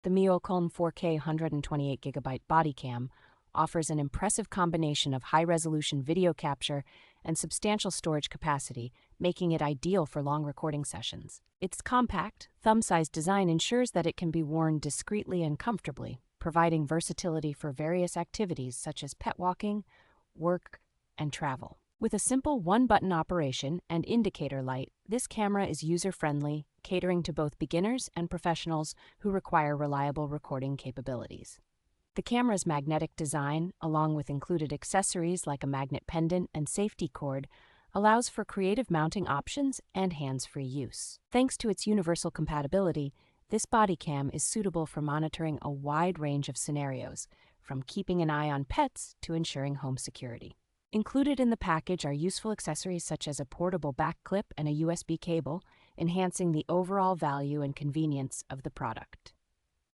The Meoilkolnm 4K 128GB body cam offers an impressive combination of high-resolution video capture and substantial storage capacity, making it ideal for long recording sessions. Its compact, thumb-sized design ensures that it can be worn discreetly and comfortably, providing versatility for various activities such as pet walking, work, and travel. With a simple one-button operation and indicator light, this camera is user-friendly, catering to both beginners and professionals who require reliable recording capabilities. The camera's magnetic design, along with included accessories like a magnet pendant and safety cord, allows for creative mounting options and hands-free use. Thanks to its universal compatibility, this body cam is suitable for monitoring a wide range of scenarios, from keeping an eye on pets to ensuring home security. Included in the package are useful accessories such as a portable back clip and a USB cable, enhancing the overall value and convenience of the product.